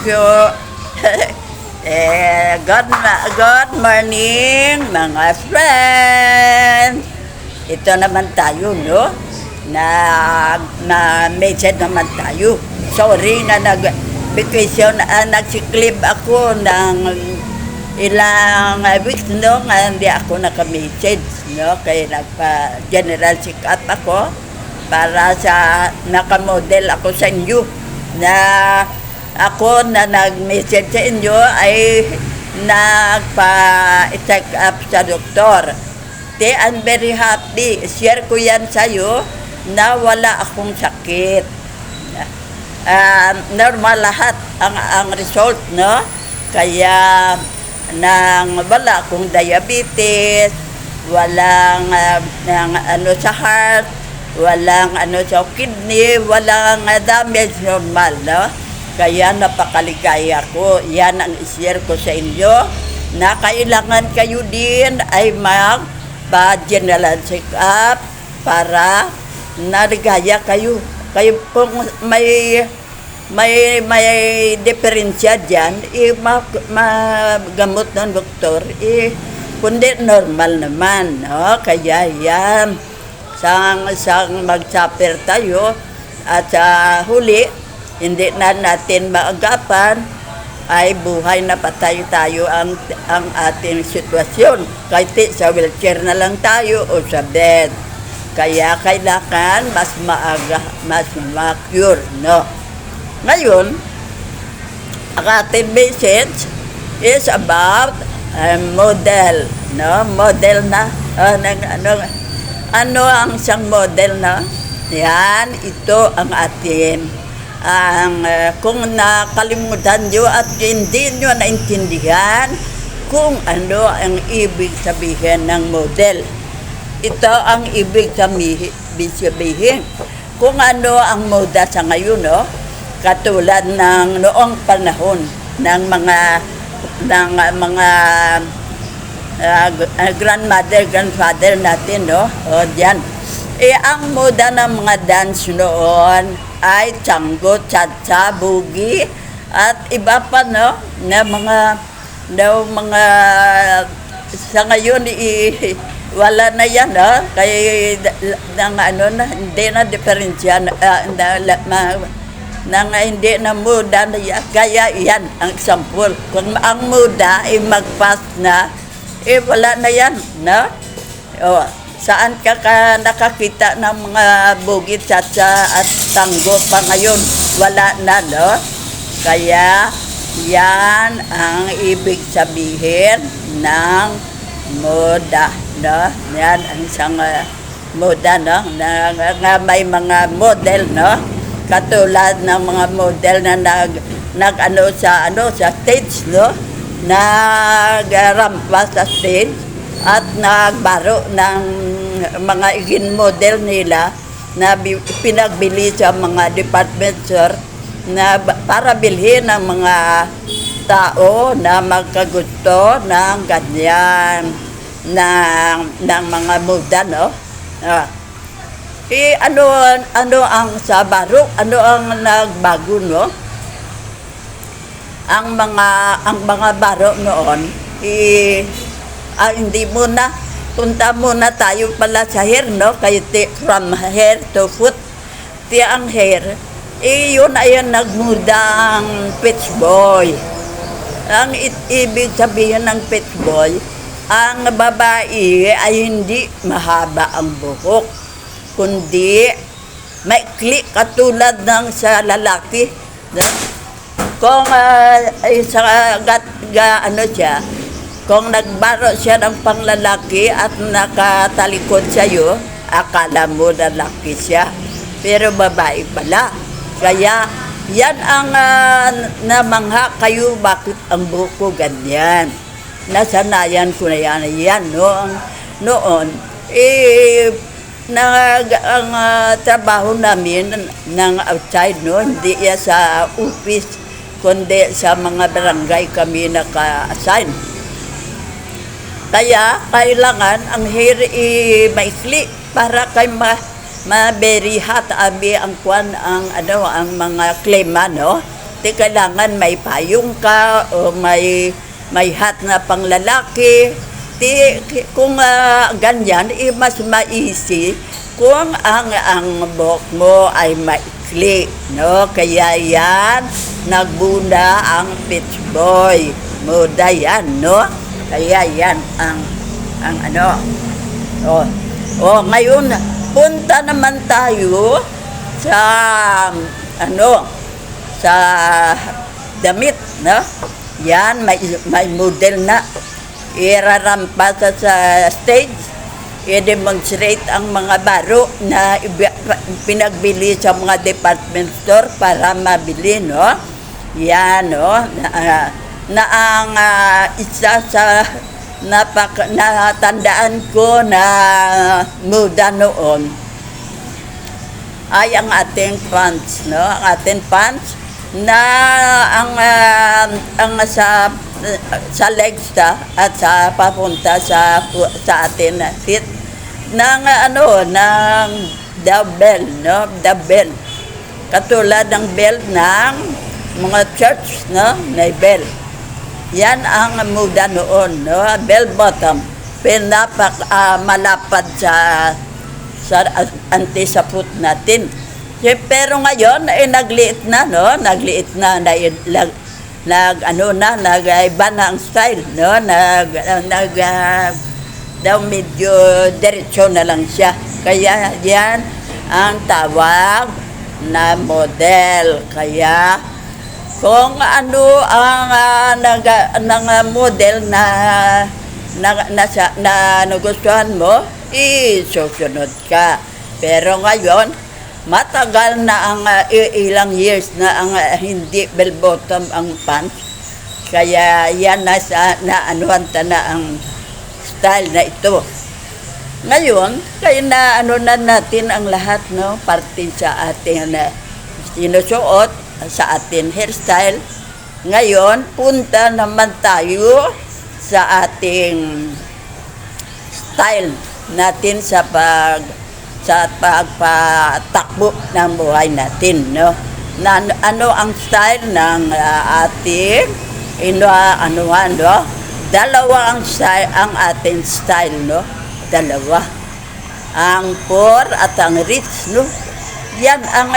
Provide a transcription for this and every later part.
you. Good morning, mga friends. Ito naman tayo, no? Na-message naman tayo. Sorry na nag-vacation, nagsiklib ako ng ilang weeks, no? Nga hindi ako naka-message, no? Kaya nagpa-general check-up ako para sa nakamodel ako sa inyo na ako na nag-message sa inyo ay nagpa-check up sa doktor. I'm very happy. Share ko yan sa'yo na wala akong sakit. Normal lahat ang result, no? Kaya wala akong diabetes, walang ano sa heart, walang ano sa kidney, walang damage, normal, no? Kaya napakaligaya ko. Yan ang i-share ko sa inyo na kailangan kayo din ay mag-general check-up para naligaya kayo. Kayo pong may diferensya dyan, magamot ng doktor, kundi normal naman, no? Kaya yan, sang mag-suffer tayo at sa huli, hindi na natin maagapan, ay buhay na patay tayo ang ating sitwasyon. Kahit sa wheelchair na lang tayo o sa bed. Kaya kailangan mas maaga, mas ma-cure, no? Ngayon, ang ating message is about model, no? Model na, ano ang isang model, no? Yan, ito ang ating kung nakalimutan nyo at hindi nyo naintindihan kung ano ang ibig sabihin ng model. Ito ang ibig sabihin. Kung ano ang moda sa ngayon, no? Katulad ng noong panahon ng mga grandmother, grandfather natin, no? O diyan. Ang moda ng mga dance noon ay tango, cha-cha, boogie, at iba pa, no? Na mga sa ngayon wala na yan, no? Kaya hindi na diferensya hindi na moda na yan. Kaya yan ang example. Kung ang moda ay mag-pass na, wala na yan, no? O, saan ka nakakita ng mga boogie, cha-cha at tango pa ngayon? Wala na, no? Kaya yan ang ibig sabihin ng moda, no? Yan ang isang moda, no? Na may mga model, no? Katulad ng mga model na sa stage, no? Nagrampa sa stage at nagbaro ng mga igin model nila na pinagbili sa mga department store na para bilhin ng mga tao na magkagusto ng ganyan ng mga moda, no? Ano ang sa baro? Ano ang nagbago, no? Ang mga baro noon, hindi muna, punta muna tayo pala sa hair, no? Kaya from hair to foot. Ang hair, yun ay nagmudang pitch boy. Ang ibig sabihin ng pitch boy, ang babae ay hindi mahaba ang buhok, kundi maikli katulad ng sa lalaki. Kung kung nagbaro siya ng panglalaki at nakatalikod sa'yo, akala mo lalaki siya, pero babae pala. Kaya yan ang namangha kayo, bakit ang buko ganyan. Nasanayan ko na yan noon. Ang trabaho namin ng outside, no? Hindi sa office, kundi sa mga barangay kami naka-assign. Kaya kailangan ang hair maikli para kay very hot abi ang kwan ang mga klema, no? Di kailangan may payong ka o may hat na panglalaki. Kung ganyan, mas maisi kung ang buhok mo ay maikli, no? Kaya yan, nagbuna ang Beach Boy. Moda yan, no? Kaya yan ang ano. Ngayon, punta naman tayo sa sa damit, no? Yan, may model na. Irarampa sa stage, i-demonstrate ang mga baro na pinagbili sa mga department store para mabili, no? Yan, no? Na ang isa sa natandaan ko na moda noon ay ang ating pants, no? Ang ating pants na ang sa legs at sa papunta sa atin fit ng ng the bell, no? The bell. Katulad ng bell ng mga church, no? Na bell. Yan ang moda noon, no? Bell bottom. Malapad sa anti-sapot natin. Pero ngayon ay nagliit na, no? Nagliit na, nag-iba na ang style, no? Daw medyo diretso na lang siya. Kaya yan ang tawag na model. Kaya kung ano ang model na nagustuhan mo, isusunod ka. Pero ngayon, matagal na ang ilang years na ang hindi bell bottom ang pants. Kaya yan na ang style na ito. Ngayon, kaya na natin ang lahat, no? Parte sa ating sinusuot, sa ating hairstyle. Ngayon, punta naman tayo sa ating style natin sa pagpatakbo ng buhay natin, no? Ano ang style ng ating no? Dalawa ang style, ang ating style, no? Dalawa. Ang poor at ang rich, no? Yan ang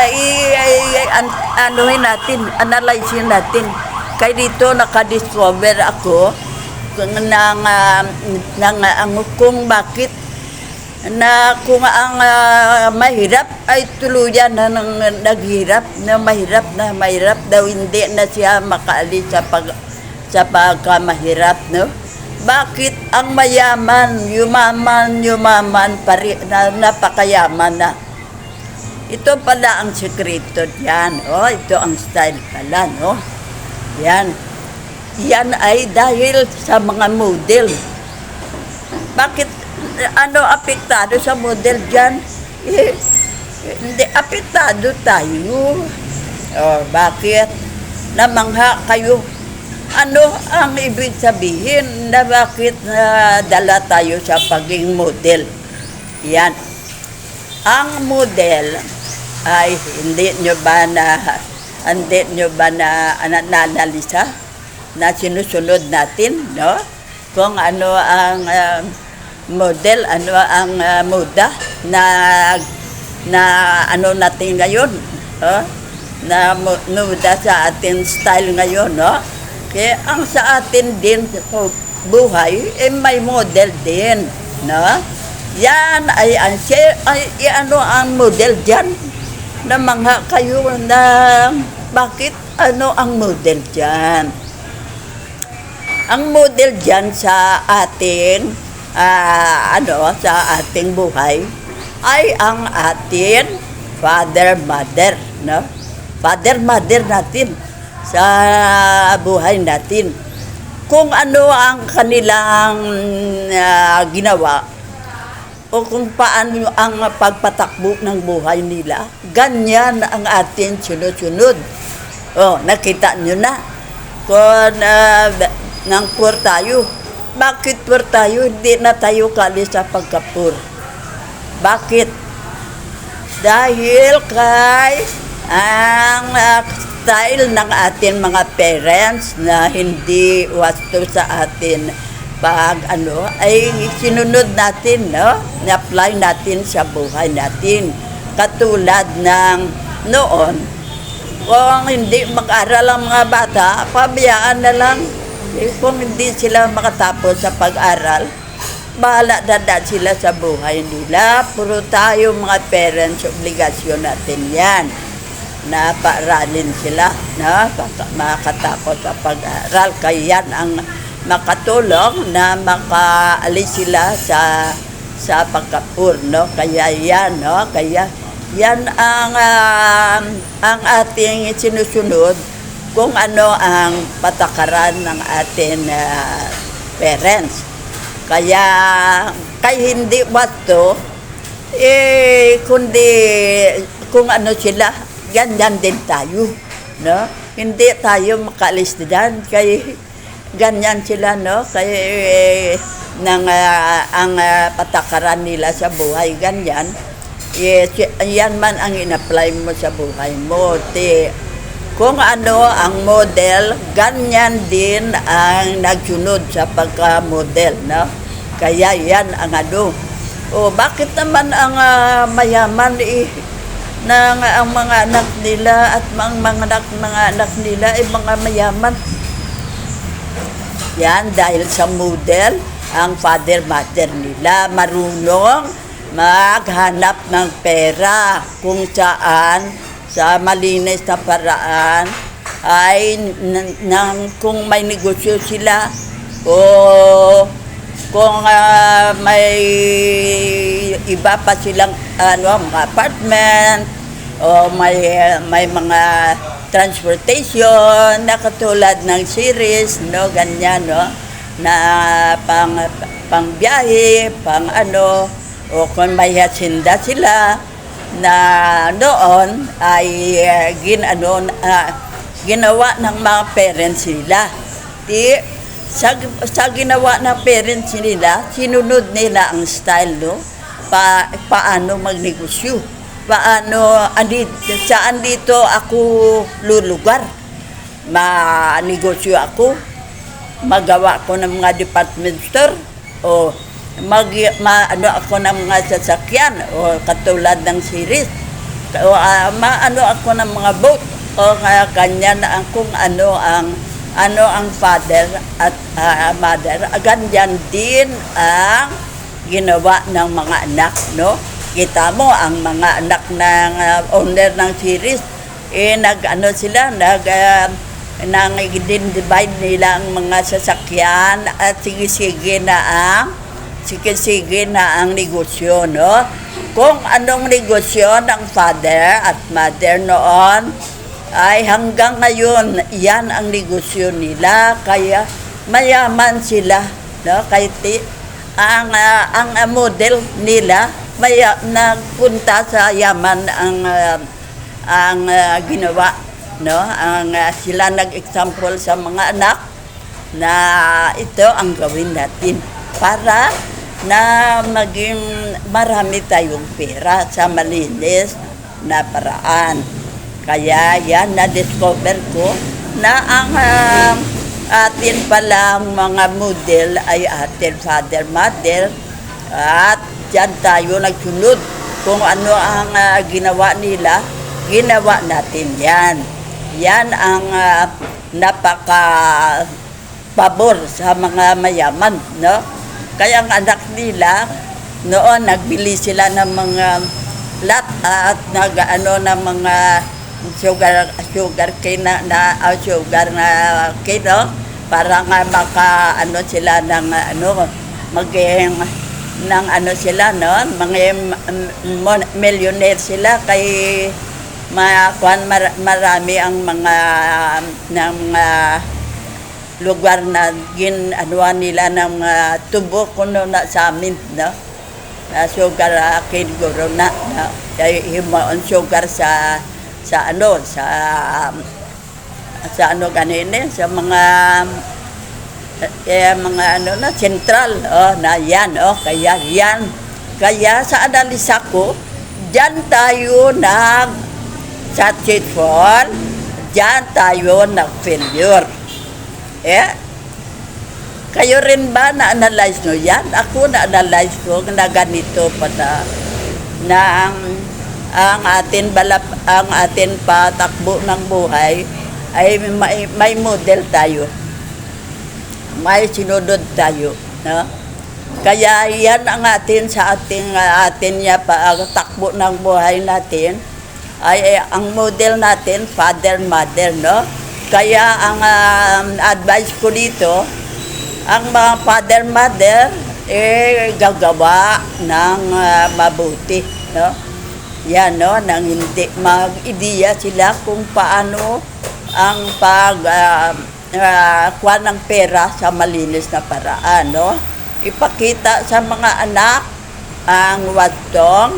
analyze natin. Kaya dito nakadiscover ako kung bakit kung ang mahirap ay tuluyan na naghirap, na mahirap daw, hindi na siya makaalis sa pagkamahirap, no? Bakit ang mayaman, yumaman, napakayaman na? Ito pala ang sekreto diyan. Ito ang style pala, no? Yan. Yan ay dahil sa mga model. Bakit apektado sa model diyan? Hindi apektado tayo. Bakit? Namangha kayo. Ano ang ibig sabihin na bakit dala tayo sa pagiging model? Yan. Ang model ay hindi nyo ba na analisa na sinusunod natin, no? Kung ano ang model, ano ang moda na natin ngayon, na moda sa ating style ngayon, no? Kaya ang sa atin din buhay may model din, no? Yan ay ang model diyan. Namangha kayo na bakit ang model diyan? Ang model diyan sa ating sa ating buhay ay ang ating father mother, no? Father mother natin sa buhay natin. Kung ano ang kanilang ginawa o kung paano ang pagpatakbo ng buhay nila, ganyan ang ating sunod-sunod. Nakita nyo na kung nang poor tayo. Bakit poor tayo? Hindi na tayo kalis sa pagka-poor. Bakit? Dahil kay ang style ng ating mga parents na hindi wasto sa atin pag ay sinunod natin, no? Na-apply natin sa buhay natin. Katulad ng noon, kung hindi mag-aral ang mga bata, pabayaan na lang. Kung hindi sila makatapos sa pag-aral, bahala na sila sa buhay nila. Puro tayo mga parents, obligasyon natin yan na paaralin sila na makatapos sa pag-aral. Kaya yan ang makatulong na makaalis sila sa pagkapur, no? Kaya yan, no? Kaya yan ang ating sinusunod kung ano ang patakaran ng ating parents. Kaya hindi wasto, kundi kung ano sila, ganyan din tayo, no? Hindi tayo makaalis diyan, kaya ganyan sila, no? Kaya ang patakaran nila sa buhay, ganyan. Yan man ang in-apply mo sa buhay mo. Kung ano ang model, ganyan din ang nagsunod sa pagka-model, no? Kaya yan ang bakit naman ang mayaman ang mga anak nila at mga anak nila ay mga mayaman? Yan dahil sa model, ang father-mother nila marunong maghanap ng pera kung saan sa malinis na paraan ay kung may negosyo sila o kung may iba pa silang mga apartment o may mga transportation na katulad ng series, no, ganyan, no, na pang biyahe, o kung may hasinda sila na noon ay ginawa ng mga parents nila. Sa ginawa ng parents nila, sinunod nila ang style, no, paano magnegosyo. Saan dito ako lulugar? Manegosyo ako, magawa ko ng mga department store, o ako ng mga sasakyan, o katulad ng series, o ako ng mga boat, o ganyan kung ano ang father at mother, ganyan din ang ginawa ng mga anak, no? Kita mo ang mga anak ng owner ng series, divide nila ang mga sasakyan at sige-sige na ang negosyo, no? Kung anong negosyo ng father at mother noon, ay hanggang ngayon, yan ang negosyo nila, kaya mayaman sila, no? Kahit ang model nila, nagpunta sa yaman ang ginawa, no? Sila nag-example sa mga anak na ito ang gawin natin para na maging marami tayong pera sa malinis na paraan. Kaya yan, na-discover ko na ang atin palang mga model ay atin father, mother, at dyan tayo nagsunod. Kung ano ang ginawa nila, ginawa natin yan. Yan ang napaka-pabor sa mga mayaman, no? Kaya ang anak nila, noon nagbili sila ng mga lot at ng mga sugar cane sugar na cane, no? Para nga sila ng maging sila, no? Mga millionaire sila, kay marami ang mga lugar na nila ng tubo kuno na sa amin, no? Sugar cane guro na, no? Kaya himaon sugar sa ganine, sa mga sentral, na yan, kaya sa analisa ko, dyan tayo sa cheat fall, diyan tayo nag-failure. Kayo rin ba na-analyze nyo yan? Ako na-analyze ko na ganito pala na ang atin patakbo ng buhay ay may model tayo. May sinunod tayo, no? Kaya yan ang atin sa atin niya takbo ng buhay natin ay ang model natin father mother, no? Kaya ang advice ko dito, ang mga father mother gagawa ng mabuti, no? Yan, no, nang hindi mag-ideya sila kung paano ang kuha ng pera sa malinis na paraan, no? Ipakita sa mga anak ang wastong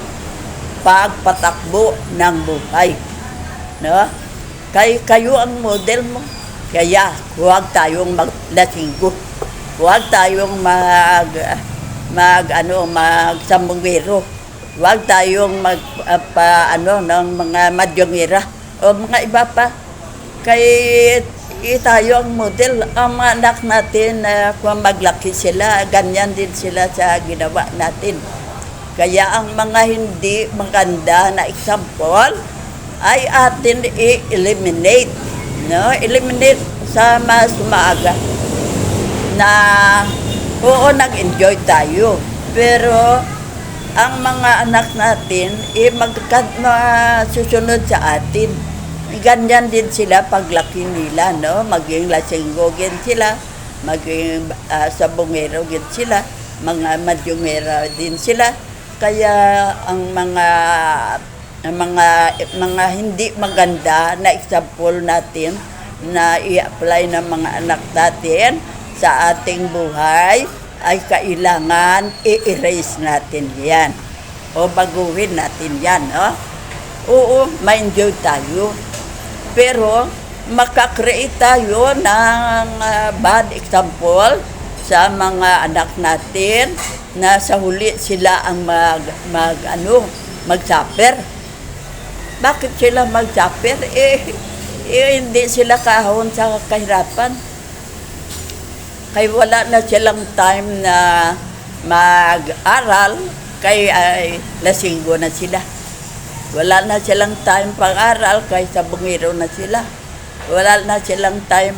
pagpatakbo ng buhay, no? Kayo ang model mo. Kaya huwag tayong maglasinggo. Huwag tayong magsambungero. Huwag tayong ng mga madyongera o mga iba pa. Tayo ang model. Ang mga anak natin, kung maglaki sila, ganyan din sila sa ginawa natin. Kaya ang mga hindi maganda na example ay atin i-eliminate. No? Eliminate sa mas maaga. Na oo, nag-enjoy tayo. Pero ang mga anak natin susunod sa atin. Ganyan din sila paglaki nila, no? Maging lasinggo din sila, maging sabongero din sila, mga madyongera din sila. Kaya ang mga hindi maganda na example natin na i-apply ng mga anak natin sa ating buhay ay kailangan i-erase natin yan o baguhin natin yan, no? Oo, ma-enjoy tayo, pero makakreate tayo ng bad example sa mga anak natin na sa huli sila ang mag-suffer. Bakit sila mag-suffer? Hindi sila kahon sa kahirapan. Kaya wala na silang time na mag-aral, kaya lasinggo na sila. Wala na silang time pag-aral, kaya sabungero na sila. Wala na silang time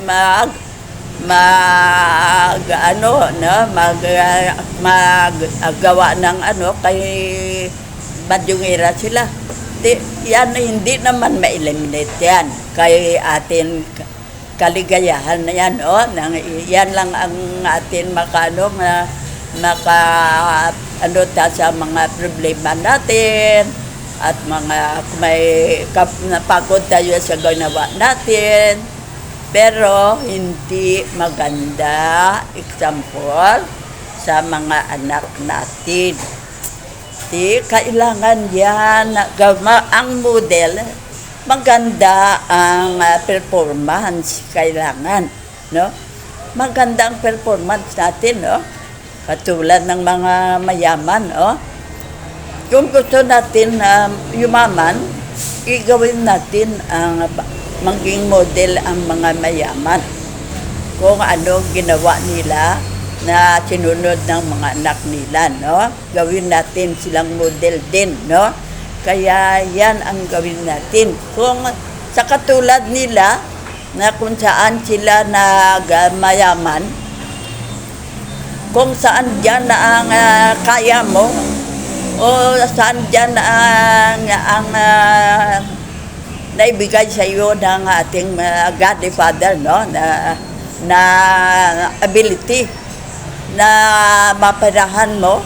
magawa ng kay madyongera sila. Yan hindi naman ma-eliminate yan. Kay atin kaligayahan na yan, yan lang ang atin sa mga problema natin at may napagod tayo sa ginawa natin, pero hindi maganda example sa mga anak natin. Kailangan yan ang model. Maganda ang performance, kailangan, no? Maganda ang performance natin, no? Katulad ng mga mayaman, no? Kung gusto natin yumaman, igawin natin ang maging model ang mga mayaman. Kung ano ginawa nila na sinunod ng mga anak nila, no? Gawin natin silang model din, no? Kaya yan ang gawin natin. Kung sa katulad nila, na kung saan sila nagmayaman, kung saan dyan na ang kaya mo, o saan dyan ang naibigay sa iyo ng ating God the Father, no? na ability na maparahan mo,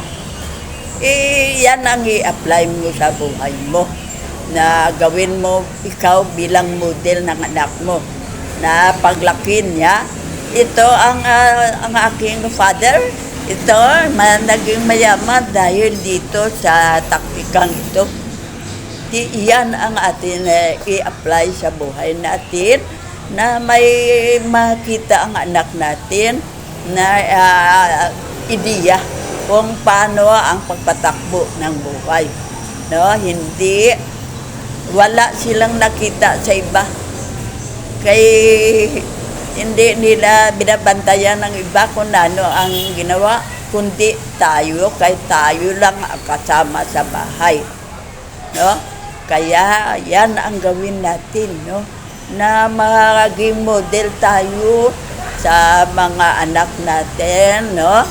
yan ang i-apply mo sa buhay mo, na gawin mo ikaw bilang model ng anak mo, na paglaki niya, ito ang aking father, ito naging mayaman dahil dito sa taktikang ito. Yan ang atin i-apply sa buhay natin, na may makita ang anak natin na ideya kung paano ang pagpatakbo ng buhay, no? Hindi, wala silang nakita sa iba. kay hindi nila binabantayan ng iba kung ano ang ginawa, kundi tayo, kay tayo lang ang kasama sa bahay. No? Kaya yan ang gawin natin, no? Na maging model tayo sa mga anak natin, no?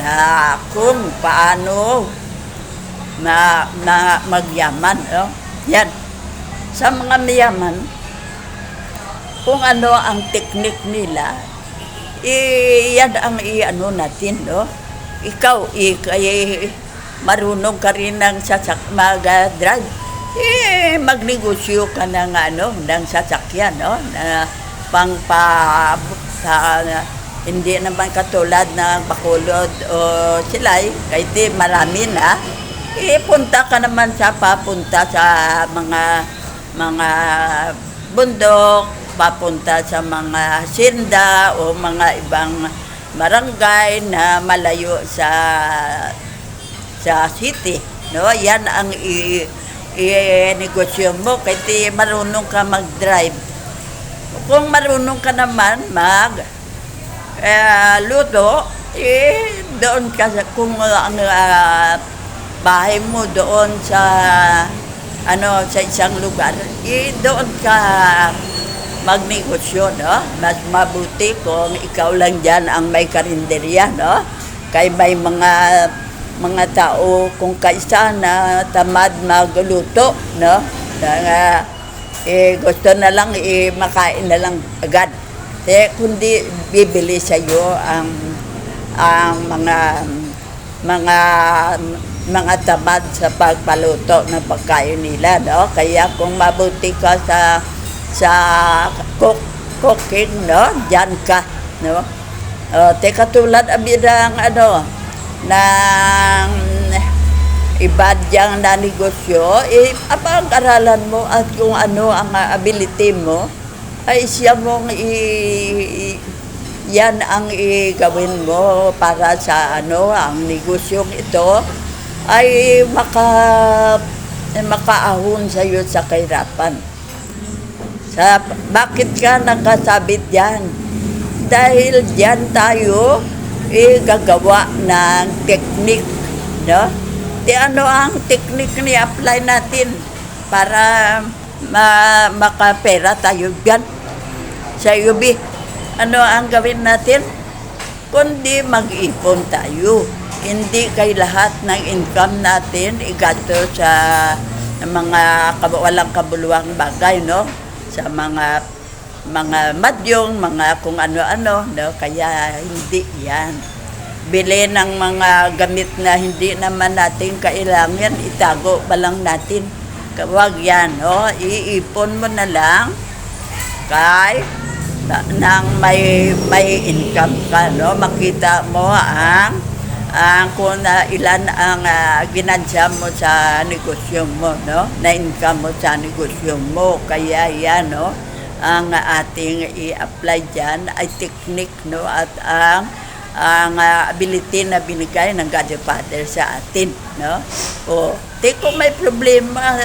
Na kung paano magyaman, no? Yan. Sa mga mayaman, kung ano ang teknik nila, yan ang i-ano natin, no? Ikaw, marunong ka rin ng mag-drive, magnegosyo ka ng, ng sasakyan, no? Na hindi naman katulad ng Bacolod o Silay, kahit marami na, punta ka naman papunta sa mga bundok, papunta sa mga hacienda o mga ibang barangay na malayo sa city, no? Yan ang i-negosyo mo kahit marunong ka mag-drive. Kung marunong ka naman luto, doon ka kung ang bahay mo doon sa sa isang lugar, doon ka magnegosyo, no? Mas mabuti kung ikaw lang dyan ang may karinderya, no? Kay may mga tao kung kaisa na tamad magluto, no? Gusto na lang makain na lang agad. Kundi bibili sa iyo ang mga tamad sa pagpaluto ng pagkain nila, no? Kaya kung mabuti ka sa cooking, no? Diyan ka, no? Katulad abidang ng iba diyang na negosyo, apang-aralan mo at kung ano ang ability mo, ay siya mong yan ang gawin mo para sa ang negosyong ito ay makaahon sa iyo sa kahirapan. Bakit ka nakasabit diyan? Dahil diyan tayo gagawa ng teknik, no? Ano ang teknik ni apply natin para makapera tayo diyan sa UB? Ano ang gawin natin? Kundi mag-ipon tayo. Hindi kay lahat ng income natin igasto sa mga walang kabuluhang bagay, no? Sa mga madyong, mga kung ano-ano, no? Kaya hindi yan. Bili ng mga gamit na hindi naman natin kailangan, itago pa lang natin. Huwag yan, no? Iipon mo na lang kay nang may income ka, no? Makita mo kung ilan ang ginansya mo sa negosyo mo, no? Na income mo sa negosyo mo. Kaya yan, no? Ang ating i-apply dyan ay technique, no? At ang ability na binigay ng God the Father sa atin, no? Kung may problema,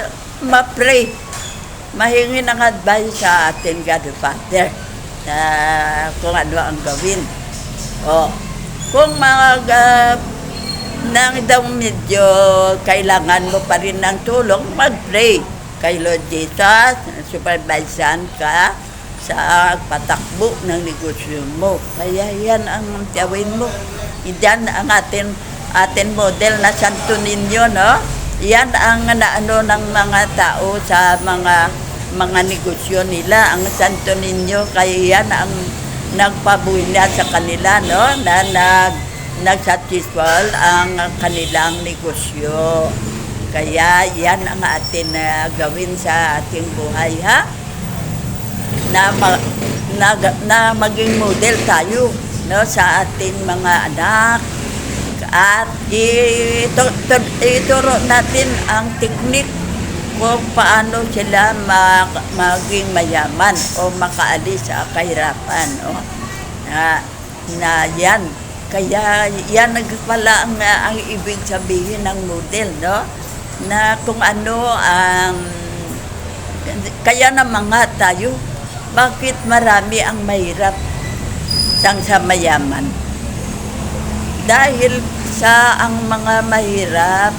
ma-pray. Mahingi ng advice sa atin, God the Father, na kung ano ang gawin. Kung nang daw medyo kailangan mo pa rin ng tulong, mag-pray kay Lord Jesus, supervisean ka sa patakbo ng negosyo mo. Kaya yan ang gawin mo. Yan ang atin model na Santo Niño, no? Yan ang naano ng mga tao sa mga negosyo nila, ang Santo Niño. Kaya yan ang nagpabuhay na sa kanila, no? Na nag-successful ang kanilang negosyo. Kaya yan ang atin gawin sa ating buhay, ha? Na maging model tayo, no, sa ating mga anak, at ituro natin ang teknik kung paano sila maging mayaman o makaalis sa kahirapan, no? Na yan. Kaya yan pala ang ibig sabihin ng model, no? Na kung ano ang kaya na mga tayo Bakit marami ang mahirap sang sa mayaman? Dahil sa ang mga mahirap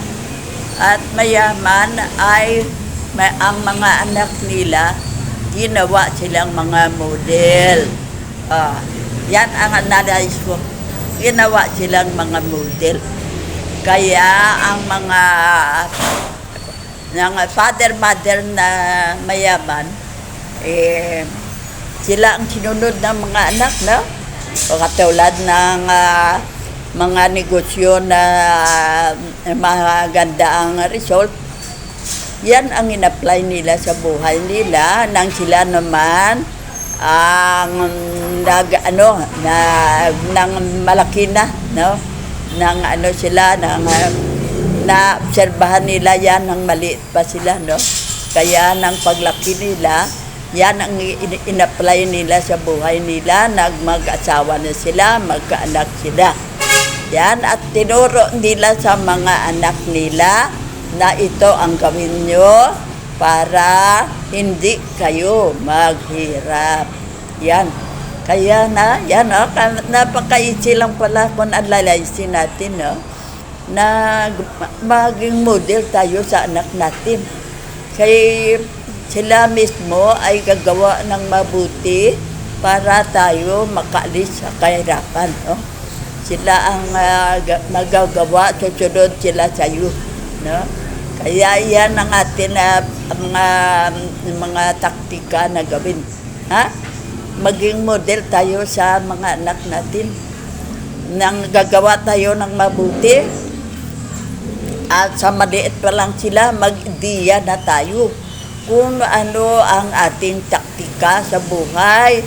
at mayaman ay ang mga anak nila, ginawa silang mga model. Yan ang analyze ko. Ginawa silang mga model. Kaya ang mga ng father-mother na mayaman, sila ang sinunod ng mga anak, no? O katulad ng mga negosyo na maganda ang result, yan ang in-apply nila sa buhay nila nang sila naman ang nang malaki na, no? Nang sila naobserbahan nila yan nang maliit pa sila, no? Kaya nang paglaki nila, yan ang in-apply nila sa buhay nila, mag-asawa na sila, magkaanak sila. Yan, at tinuro nila sa mga anak nila na ito ang gawin nyo para hindi kayo maghirap. Yan. Kaya napaka-easy lang pala kung analyzin natin, no? Na maging model tayo sa anak natin. Kaya sila mismo ay gagawa ng mabuti para tayo makaalis sa kahirapan, no? Sila ang magagawa, susunod sila sa iyo, no? Kaya yan ang atin mga taktika na gawin. Maging model tayo sa mga anak natin. Nang gagawa tayo ng mabuti, at sa maliit pa lang sila, mag-ideya na tayo kung ano ang ating taktika sa buhay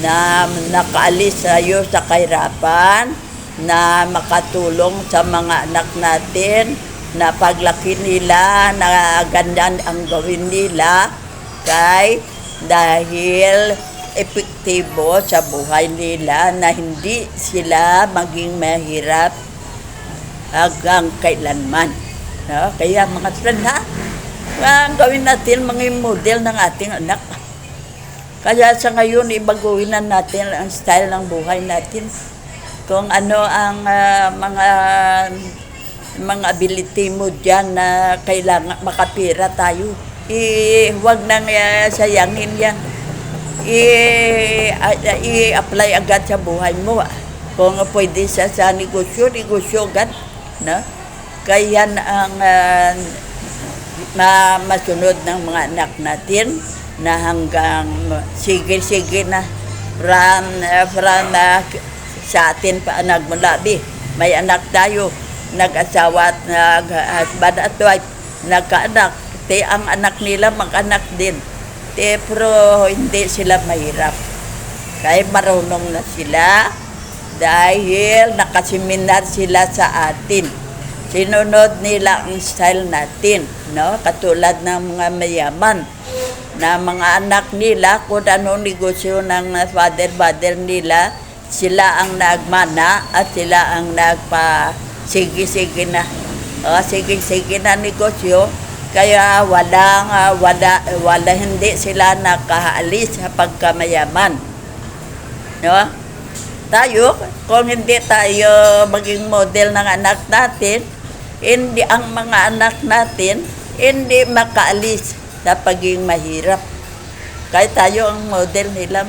na nakaalis tayo sa kahirapan, na makatulong sa mga anak natin, na paglaki nila, na ganyan ang gawin nila, dahil epektibo sa buhay nila na hindi sila maging mahirap hanggang kailanman. No? Kaya mga friend, gawin natin mga model ng ating anak. Kaya sa ngayon, ibaguhin na natin ang style ng buhay natin. Kung ano ang mga ability mo dyan na kailangan makapira tayo, huwag nang sayangin yan. I-apply agad sa buhay mo. Kung pwede sa negosyo agad, no? Kaya ang masunod ng mga anak natin na hanggang sige na from sa atin pa nagmulabi. May anak tayo, nag-asawa at nag-husband at wife, nagkaanak. Ang anak nila mag-anak din. Pero hindi sila mahirap. Kaya marunong na sila dahil nakaseminar sila sa atin. Sinunod nila ang style natin, no? Katulad ng mga mayaman na mga anak nila, kung anong negosyo ng father nila, sila ang nagmana at sila ang sige na. Sige na negosyo. Kaya wala hindi sila nakaalis sa pagkamayaman. No? Tayo, kung hindi tayo maging model ng anak natin, hindi ang mga anak natin hindi makaalis sa pagiging mahirap. Kaya tayo ang model nila.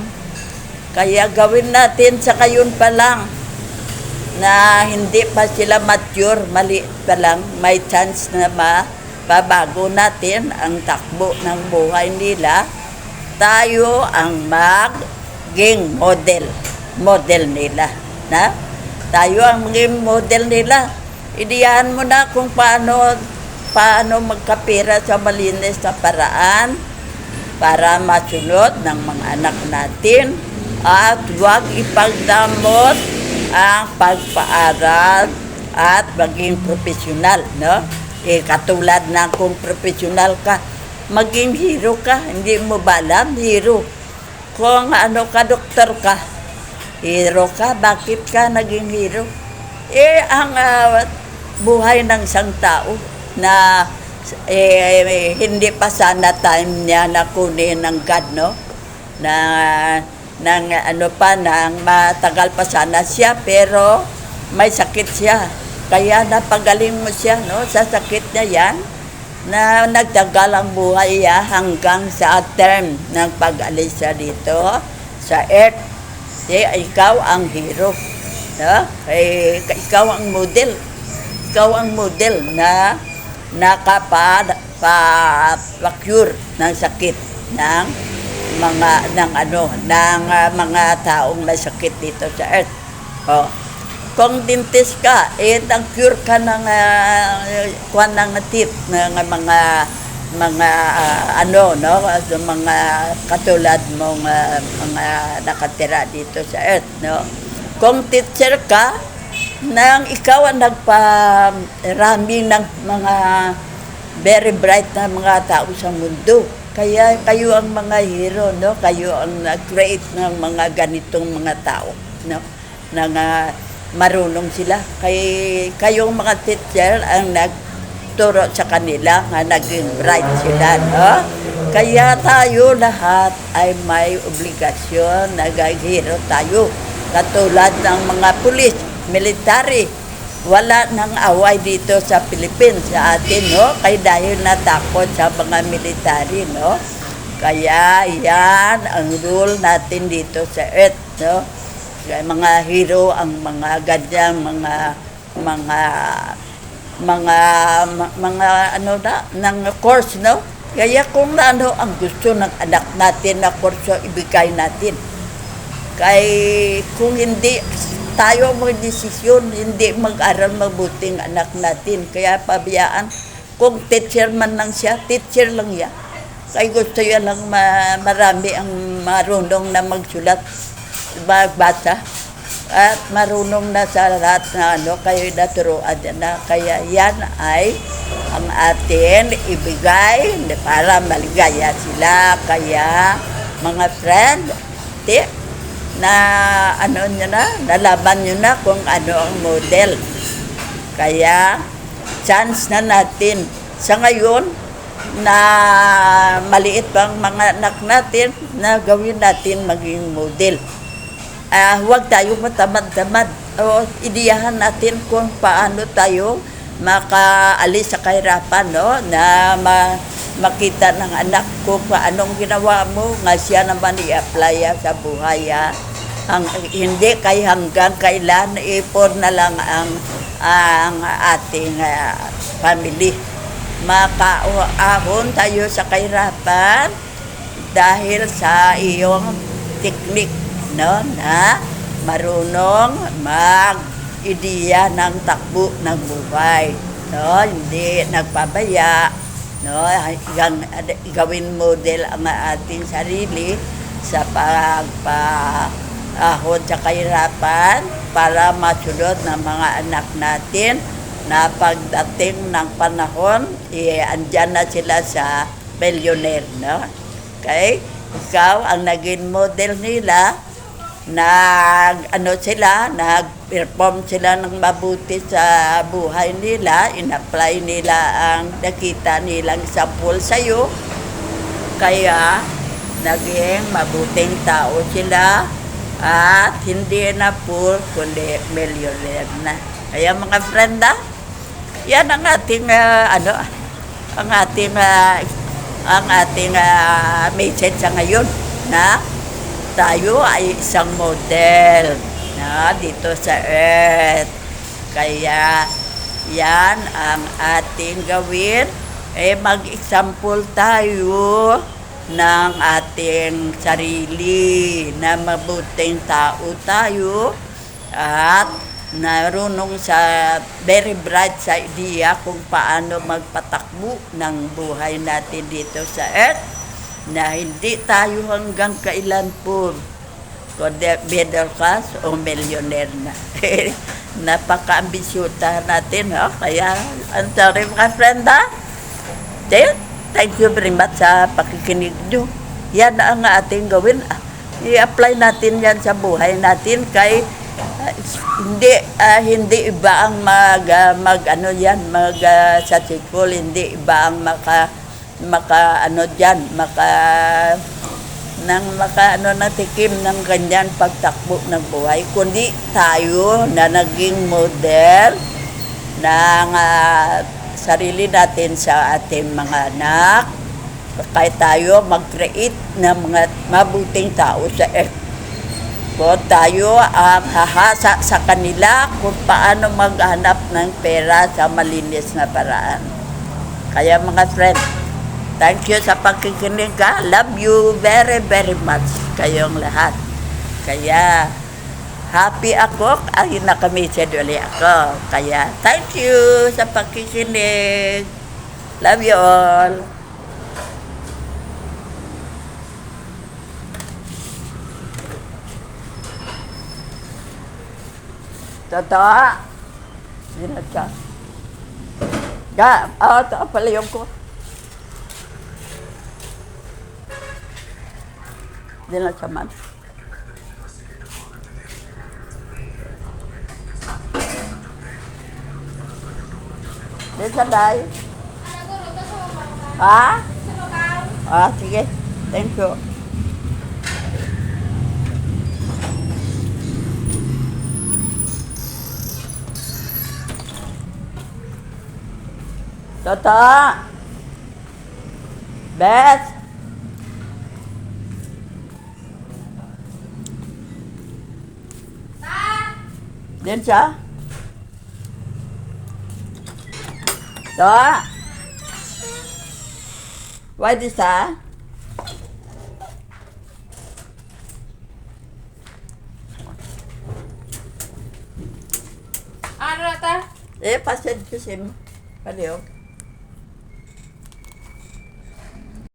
Kaya gawin natin sa ngayon pa lang na hindi pa sila mature, maliit pa lang, may chance na pabago natin ang takbo ng buhay nila. Tayo ang maging model nila, na? Tayo ang maging model nila. Idiyahan mo na kung paano magkapira sa malinis na paraan para masunod ng mga anak natin, at huwag ipagdamot ang pagpaaral at maging profesional, no? Katulad na kung profesional ka, maging hero ka. Hindi mo ba alam? Hero. Kung doktor ka, hero ka. Bakit ka naging hero? Ang buhay ng isang tao na hindi pa sana time niya na kunin ng God, no? na ng ano pa, nang matagal pa sana siya, pero may sakit siya. Kaya napagaling mo siya, no, sa sakit niya yan, na nagtagal ang buhay niya hanggang sa term ng pag-alis siya dito sa Earth. Ikaw ang hero, no? Ikaw ang model. Ikaw ang model na nakapa-cure ng sakit ng mga taong may sakit dito sa Earth. Kung dentist ka, nag-cure ka ng ng teeth ng mga mga katulad mong mga nakatira dito sa Earth, no? Kung teacher ka, nang ikaw ang nagparami ng mga very bright na mga tao sa mundo. Kaya kayo ang mga hero, no? Kayo ang nag-create ng mga ganitong mga tao, no? Na marunong sila. Kayong mga teacher ang nagturo sa kanila nga naging bright sila, no? Kaya tayo lahat ay may obligasyon, nag-hero tayo. Katulad ng mga pulis, military, wala nang away dito sa Philippines sa atin, no? Kaya dahil natakot sa mga military, no? Kaya yan ang rule natin dito sa Earth, no? Kaya mga hero ang mga ganyang mga ng course, no? Kaya kung ano ang gusto ng anak natin na kurso ibigay natin. Kaya kung hindi tayo magdesisyon, hindi mag-aral mabuting anak natin. Kaya pabayaan, kung teacher man lang siya, teacher lang yan. Kaya gusto yan lang marami ang marunong na magsulat, magbasa, at marunong na sa lahat na kayo naturuan na. Kaya yan ay ang atin ibigay para maligaya sila. Kaya mga friend, nalaman nyo na kung ano ang model. Kaya, chance na natin. Sa ngayon, na maliit pang mga anak natin, na gawin natin maging model. Huwag tayo matamad-tamad. Ideyahan natin kung paano tayo makaalis sa kahirapan, no? Na makita ng anak ko paanong ginawa mo, nga siya naman i-apply sa buhay. Hindi kay hanggang kailan ipon na lang ang ating family. Makaahon tayo sa kahirapan dahil sa iyong technique, no? Na marunong mag-ideya ng takbo ng buhay, no? Hindi nagpabaya, no? Gawin model ang ating sarili sa pagpahod sa kahirapan para masunod ng mga anak natin na pagdating ng panahon, andyan na sila sa millionaire, no? Okay? Ikaw ang naging model nila, nag-perform sila ng mabuti sa buhay nila, in-apply nila ang nakita nilang sample sa'yo, kaya naging mabuting tao sila at hindi na poor kundi millionaire na. Kaya mga friend, yan ang ating message sa ngayon, na tayo ay isang model na dito sa Earth. Kaya yan ang ating gawin. Mag-example tayo ng ating sarili na mabuting tao tayo at narunong sa very bright sa idea kung paano magpatakbo ng buhay natin dito sa Earth, na hindi tayo hanggang kailan po middle class o millionaire na. Napaka-ambisyuta natin, no? Kaya, ang sorry mga friend, thank you very much sa pakikinig nyo. Yan ang ating gawin. I-apply natin yan sa buhay natin kay hindi iba ang successful, hindi iba ang nang natikim ng ganyan pagtakbo ng buhay, kundi tayo na naging model ng sarili natin sa ating mga anak. Kaya tayo mag-create ng mga mabuting tao sa earth. Kung tayo ang hahasa sa kanila kung paano maghanap ng pera sa malinis na paraan. Kaya mga friend, thank you sa pakikinig. Love you very, very much kayong lahat. Kaya, happy ako ay nakamisid ulit ako. Kaya, thank you sa pakikinig. Love you all. Totoo. Yun at siya. Ito pala yung ko. Di na siya man. Di sa day. Ha? Sige. Thank you. Tata! Beth! Din siya? Đó! Quay đi xa? Ano na ta? Pasensya sim. Paliw.